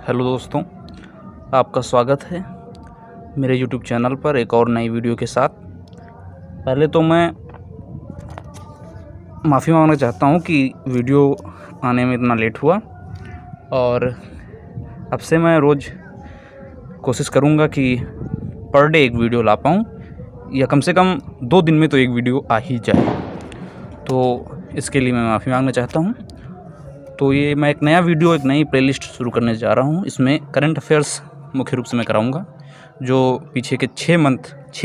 Hello दोस्तों, आपका स्वागत है मेरे YouTube चैनल पर एक और नई वीडियो के साथ। पहले तो मैं माफ़ी मांगना चाहता हूं कि वीडियो आने में इतना लेट हुआ, और अब से मैं रोज़ कोशिश करूंगा कि पर डे एक वीडियो ला पाऊं, या कम से कम 2 दिन में तो एक वीडियो आ ही जाए। तो इसके लिए मैं माफ़ी मांगना चाहता हूं। तो ये मैं एक नया वीडियो, एक नई प्लेलिस्ट शुरू करने जा रहा हूँ। इसमें करंट अफेयर्स मुख्य रूप से मैं कराऊंगा, जो पीछे के 6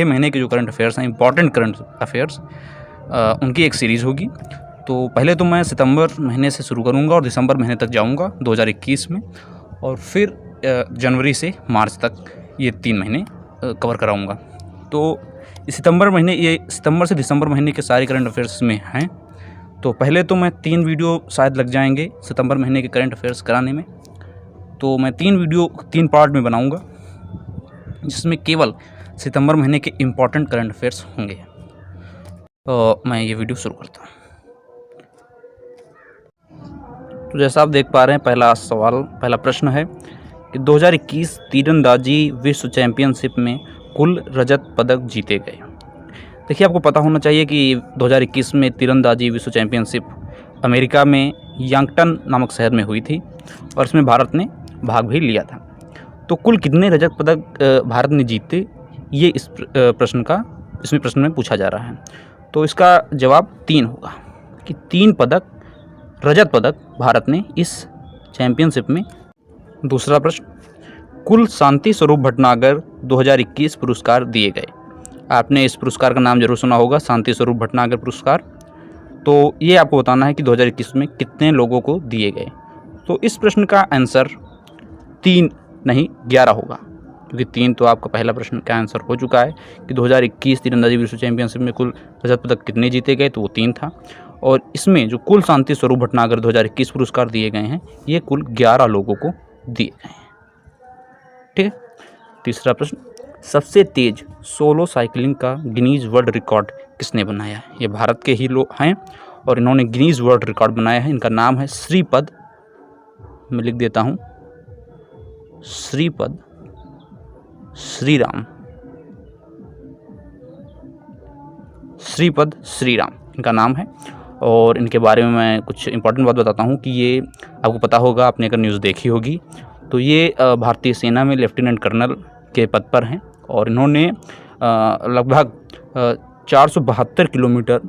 महीने के जो करंट अफेयर्स हैं, इंपॉर्टेंट करंट अफेयर्स, उनकी एक सीरीज़ होगी। तो पहले तो मैं सितंबर महीने से शुरू करूंगा और दिसंबर महीने तक जाऊंगा 2021 में, और फिर जनवरी से मार्च तक ये 3 महीने कवर कराऊंगा। तो ये सितंबर से दिसंबर महीने के सारे करंट अफेयर्स में हैं। तो पहले तो मैं 3 वीडियो शायद लग जाएंगे सितंबर महीने के करंट अफेयर्स कराने में। तो मैं 3 वीडियो 3 पार्ट में बनाऊंगा, जिसमें केवल सितंबर महीने के इम्पॉर्टेंट करंट अफेयर्स होंगे। तो मैं ये वीडियो शुरू करता हूँ। तो जैसा आप देख पा रहे हैं, पहला प्रश्न है कि 2021 तीरंदाजी विश्व चैंपियनशिप में कुल रजत पदक जीते गए। देखिए, आपको पता होना चाहिए कि 2021 में तीरंदाजी विश्व चैंपियनशिप अमेरिका में यांगटन नामक शहर में हुई थी, और इसमें भारत ने भाग भी लिया था। तो कुल कितने रजत पदक भारत ने जीते, ये इसमें प्रश्न में पूछा जा रहा है। तो इसका जवाब 3 होगा कि 3 रजत पदक भारत ने इस चैंपियनशिप में। दूसरा प्रश्न, कुल शांति स्वरूप भटनागर 2021 पुरस्कार दिए गए। आपने इस पुरस्कार का नाम जरूर सुना होगा, शांति स्वरूप भटनागर पुरस्कार। तो ये आपको बताना है कि 2021 में कितने लोगों को दिए गए। तो इस प्रश्न का आंसर 3 नहीं 11 होगा, क्योंकि 3 तो आपका पहला प्रश्न का आंसर हो चुका है कि 2021 तीरंदाजी विश्व चैंपियनशिप में कुल रजत पदक कितने जीते गए, तो वो 3 था। और इसमें जो कुल शांति स्वरूप भटनागर 2021 पुरस्कार दिए गए हैं, ये कुल 11 लोगों को दिए गए हैं। ठीक है। तीसरा प्रश्न, सबसे तेज सोलो साइकिलिंग का गिनीज वर्ल्ड रिकॉर्ड किसने बनाया है। ये भारत के ही लोग हैं और इन्होंने गिनीज वर्ल्ड रिकॉर्ड बनाया है। इनका नाम है श्रीपद, मैं लिख देता हूँ, श्रीपद श्रीराम इनका नाम है। और इनके बारे में मैं कुछ इंपॉर्टेंट बात बताता हूँ कि ये आपको पता होगा, आपने अगर न्यूज़ देखी होगी तो ये भारतीय सेना में लेफ्टिनेंट कर्नल के पद पर हैं, और इन्होंने लगभग 472 किलोमीटर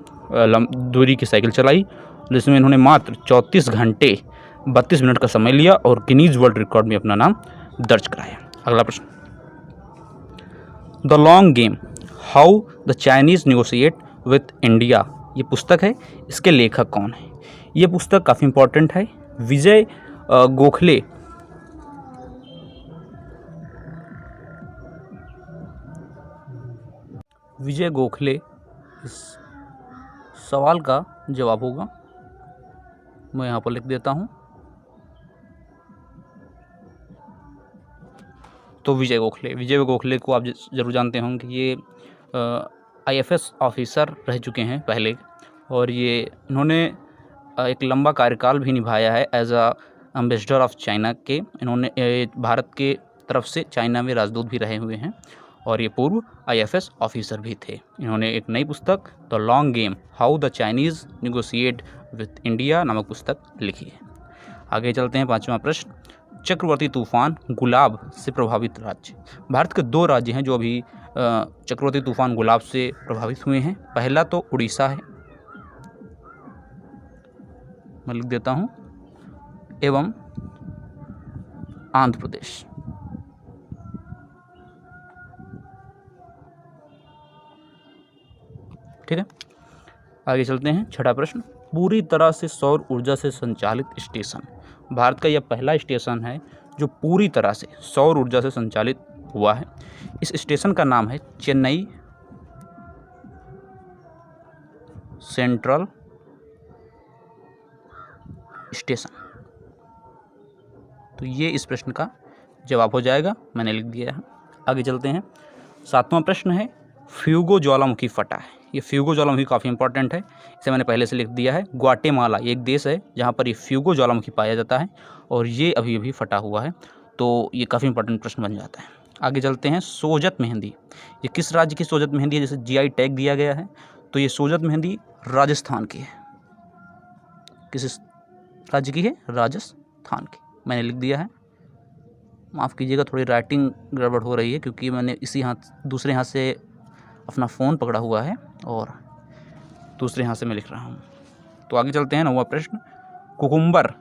दूरी की साइकिल चलाई, जिसमें इन्होंने मात्र 34 घंटे 32 मिनट का समय लिया और गिनीज वर्ल्ड रिकॉर्ड में अपना नाम दर्ज कराया। अगला प्रश्न, the long game how the Chinese negotiate with India, ये पुस्तक है, इसके लेखक कौन है। ये पुस्तक काफ़ी इंपॉर्टेंट है। विजय गोखले इस सवाल का जवाब होगा। मैं यहाँ पर लिख देता हूँ। तो विजय गोखले को आप ज़रूर जानते होंगे कि ये IFS ऑफिसर रह चुके हैं पहले, और इन्होंने एक लंबा कार्यकाल भी निभाया है एज एम्बेसडर ऑफ चाइना के। इन्होंने भारत के तरफ से चाइना में राजदूत भी रहे हुए हैं, और ये पूर्व IFS ऑफिसर भी थे। इन्होंने एक नई पुस्तक the long game how the Chinese negotiate with India नामक पुस्तक लिखी है। आगे चलते हैं। 5वां प्रश्न, चक्रवर्ती तूफान गुलाब से प्रभावित राज्य। भारत के 2 राज्य हैं जो अभी चक्रवर्ती तूफान गुलाब से प्रभावित हुए हैं। पहला तो उड़ीसा है, मैं लिख देता हूँ, एवं आंध्र प्रदेश। ठीक है। आगे चलते हैं। 6वां प्रश्न, पूरी तरह से सौर ऊर्जा से संचालित स्टेशन। भारत का यह पहला स्टेशन है जो पूरी तरह से सौर ऊर्जा से संचालित हुआ है। इस स्टेशन का नाम है चेन्नई सेंट्रल स्टेशन। तो ये इस प्रश्न का जवाब हो जाएगा, मैंने लिख दिया है। आगे चलते हैं। 7वां प्रश्न है, फ्यूगो ज्वालामुखी फटा है। ये फ्यूगो ज्वालामुखी काफ़ी इंपॉर्टेंट है, इसे मैंने पहले से लिख दिया है। ग्वाटेमाला एक देश है जहाँ पर ये फ्यूगो ज्वालामुखी पाया जाता है, और ये अभी अभी फटा हुआ है। तो ये काफ़ी इंपॉर्टेंट प्रश्न बन जाता है। आगे चलते हैं, सोजत मेहंदी, ये किस राज्य की सोजत मेहंदी है? जैसे जीआई टैग दिया गया है, तो ये सोजत मेहंदी राजस्थान की है। किस राज्य की है? राजस्थान की। मैंने लिख दिया है, माफ़ कीजिएगा, थोड़ी राइटिंग गड़बड़ हो रही है क्योंकि मैंने इसी हाथ, दूसरे हाथ से अपना फ़ोन पकड़ा हुआ है और दूसरे हाथ से मैं लिख रहा हूँ। तो आगे चलते हैं, 9वां प्रश्न, कुकुम्बर,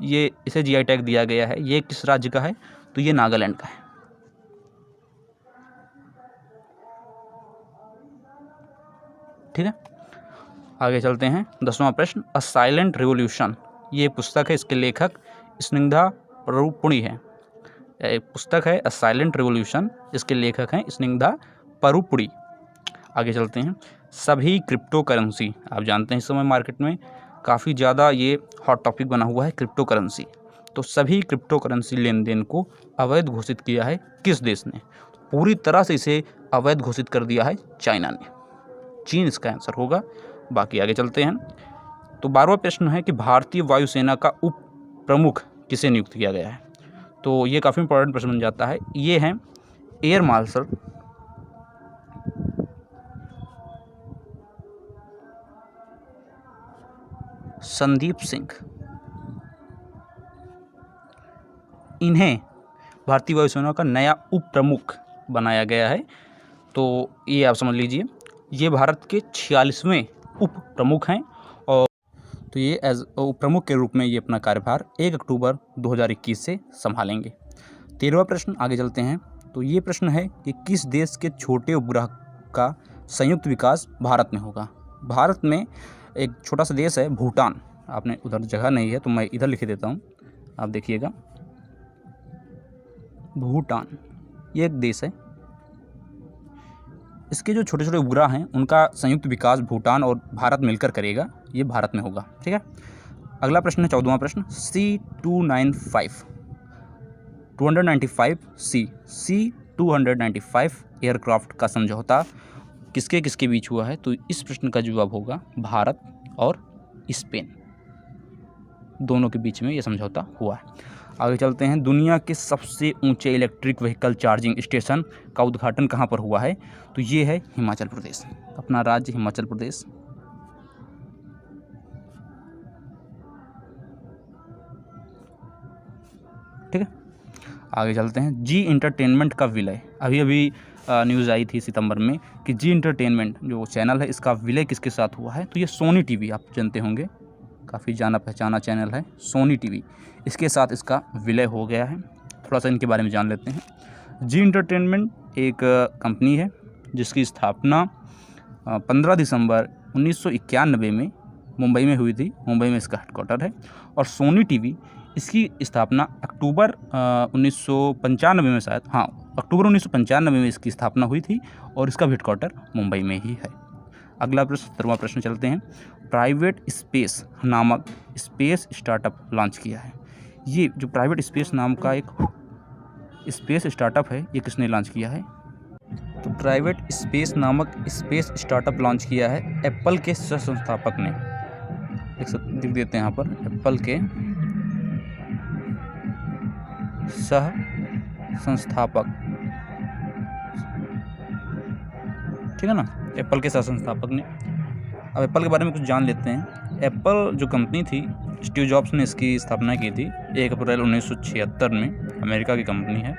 ये इसे जीआई टैग दिया गया है, ये किस राज्य का है? तो ये नागालैंड का है। ठीक है, आगे चलते हैं, 10वां प्रश्न, अ साइलेंट रिवॉल्यूशन, ये एक पुस्तक है, इसके लेखक स्निग्धा परुपुणी है। एक पुस्तक है अ साइलेंट रिवॉल्यूशन, इसके लेखक हैं स्निग्धा परुपुणी। आगे चलते हैं, सभी क्रिप्टो करेंसी, आप जानते हैं इस समय मार्केट में काफ़ी ज़्यादा ये हॉट टॉपिक बना हुआ है क्रिप्टो करेंसी। तो सभी क्रिप्टो करेंसी लेन देन को अवैध घोषित किया है किस देश ने? पूरी तरह से इसे अवैध घोषित कर दिया है चाइना ने, चीन इसका आंसर होगा। बाकी आगे चलते हैं, तो 12वां प्रश्न है कि भारतीय वायुसेना का उप प्रमुख किसे नियुक्त किया गया है? तो ये काफ़ी इंपॉर्टेंट प्रश्न बन जाता है। ये हैं एयर मार्शल संदीप सिंह, इन्हें भारतीय वायुसेना का नया उप प्रमुख बनाया गया है। तो ये आप समझ लीजिए, ये भारत के 46वें उप प्रमुख हैं और तो ये एज उप प्रमुख के रूप में ये अपना कार्यभार 1 अक्टूबर 2021 से संभालेंगे। 13वां प्रश्न, आगे चलते हैं, तो ये प्रश्न है कि किस देश के छोटे उपग्रह का संयुक्त विकास भारत में होगा? भारत में एक छोटा सा देश है भूटान, आपने उधर जगह नहीं है तो मैं इधर लिख देता हूँ, आप देखिएगा, भूटान ये एक देश है, इसके जो छोटे छोटे उपग्रह हैं उनका संयुक्त विकास भूटान और भारत मिलकर करेगा, ये भारत में होगा। ठीक है, अगला प्रश्न है 14वां प्रश्न, C295 एयरक्राफ्ट का समझौता किसके किसके बीच हुआ है? तो इस प्रश्न का जवाब होगा भारत और स्पेन, दोनों के बीच में ये समझौता हुआ है। आगे चलते हैं, दुनिया के सबसे ऊंचे इलेक्ट्रिक व्हीकल चार्जिंग स्टेशन का उद्घाटन कहाँ पर हुआ है? तो ये है हिमाचल प्रदेश, अपना राज्य हिमाचल प्रदेश। ठीक है, आगे चलते हैं, जी इंटरटेनमेंट का विलय, अभी अभी न्यूज़ आई थी सितंबर में कि जी इंटरटेनमेंट जो चैनल है इसका विलय किसके साथ हुआ है? तो ये सोनी टीवी, आप जानते होंगे, काफ़ी जाना पहचाना चैनल है सोनी टीवी, इसके साथ इसका विलय हो गया है। थोड़ा सा इनके बारे में जान लेते हैं। जी इंटरटेनमेंट एक कंपनी है जिसकी स्थापना 15 दिसंबर 1991 में मुंबई में हुई थी, मुंबई में इसका हेडक्वार्टर है। और सोनी टीवी, इसकी स्थापना अक्टूबर 1995 में, शायद हाँ अक्टूबर 1995 में इसकी स्थापना हुई थी और इसका हेडक्वार्टर मुंबई में ही है। अगला प्रश्न, 17वां प्रश्न चलते हैं, प्राइवेट स्पेस नामक स्पेस स्टार्टअप लॉन्च किया है। ये जो प्राइवेट स्पेस नाम का एक स्पेस स्टार्टअप है, ये किसने लॉन्च किया है? तो प्राइवेट स्पेस नामक स्पेस स्टार्टअप लॉन्च किया है एप्पल के सह संस्थापक ने, लिख देते हैं यहाँ पर, एप्पल के सह संस्थापक, ठीक है ना, एप्पल के सह संस्थापक ने। अब एप्पल के बारे में कुछ जान लेते हैं। एप्पल जो कंपनी थी, स्टीव जॉब्स ने इसकी स्थापना की थी 1 अप्रैल 1976 में, अमेरिका की कंपनी है।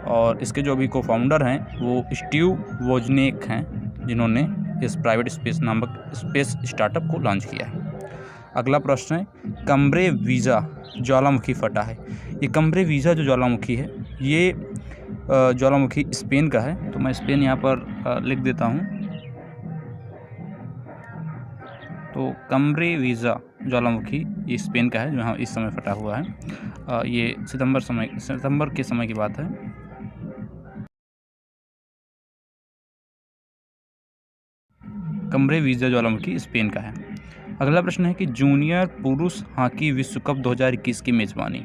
और इसके जो अभी को फाउंडर हैं वो स्टीव वोजनिक हैं, जिन्होंने इस प्राइवेट स्पेस नामक स्पेस स्टार्टअप को लॉन्च किया है। अगला प्रश्न है, कम्ब्रे वीज़ा ज्वालामुखी फटा है। ये कम्ब्रे वीज़ा जो ज्वालामुखी है, ये ज्वालामुखी स्पेन का है, तो मैं स्पेन यहाँ पर लिख देता हूँ। तो कम्ब्रे वीज़ा ज्वालामुखी ये स्पेन का है, जो यहाँ इस समय फटा हुआ है। ये सितंबर के समय की बात है। कम्ब्रे वीज़ा ज्वालामुखी स्पेन का है। अगला प्रश्न है कि जूनियर पुरुष हॉकी विश्व कप 2021 की मेज़बानी,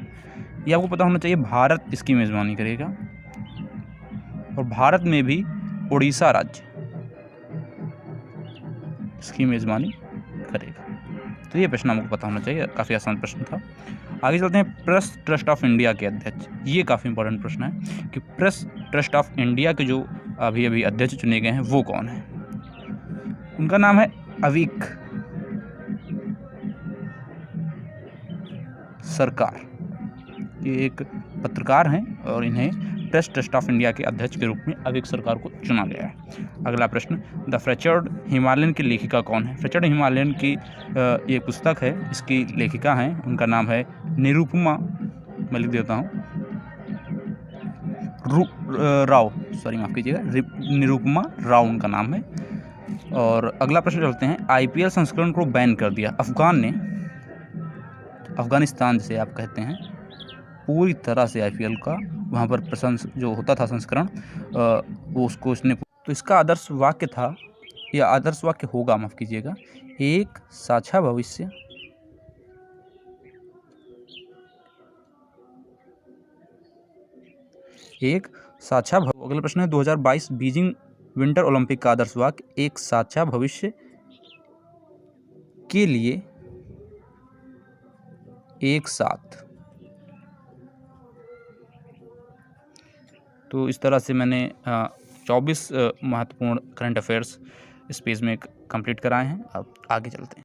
ये आपको पता होना चाहिए, भारत इसकी मेज़बानी करेगा और भारत में भी उड़ीसा राज्य इसकी मेज़बानी करेगा। तो ये प्रश्न हमको पता होना चाहिए, काफ़ी आसान प्रश्न था। आगे चलते हैं, प्रेस ट्रस्ट ऑफ इंडिया के अध्यक्ष। ये काफ़ी इंपॉर्टेंट प्रश्न है कि प्रेस ट्रस्ट ऑफ इंडिया के जो अभी अभी अध्यक्ष चुने गए हैं वो कौन है। उनका नाम है अवीक सरकार। ये एक पत्रकार हैं और इन्हें प्रेस ट्रस्ट ऑफ इंडिया के अध्यक्ष के रूप में अवीक सरकार को चुना गया है। अगला प्रश्न, द फ्रैचर्ड हिमालयन की लेखिका कौन है। फ्रैचर्ड हिमालयन की ये पुस्तक है, इसकी लेखिका हैं, उनका नाम है निरुपमा, मैं लिख देता हूँ, राव, सॉरी माफ़ कीजिएगा, निरुपमा राव उनका नाम है। और अगला प्रश्न चलते हैं, आईपीएल संस्करण को बैन कर दिया अफगान ने, अफगानिस्तान जिसे आप कहते हैं, पूरी तरह से आईपीएल का वहाँ पर जो होता था संस्करण वो उसको उसने, तो इसका आदर्श वाक्य था या आदर्श वाक्य होगा, माफ़ कीजिएगा, एक साझा भविष्य, एक साझा भविष्य। अगला प्रश्न है, 2022 बीजिंग विंटर ओलंपिक का आदर्श वाक्य, एक साझा भविष्य के लिए एक साथ। तो इस तरह से मैंने 24 महत्वपूर्ण करंट अफेयर्स इस पेज में कंप्लीट कराए हैं। अब आगे चलते हैं।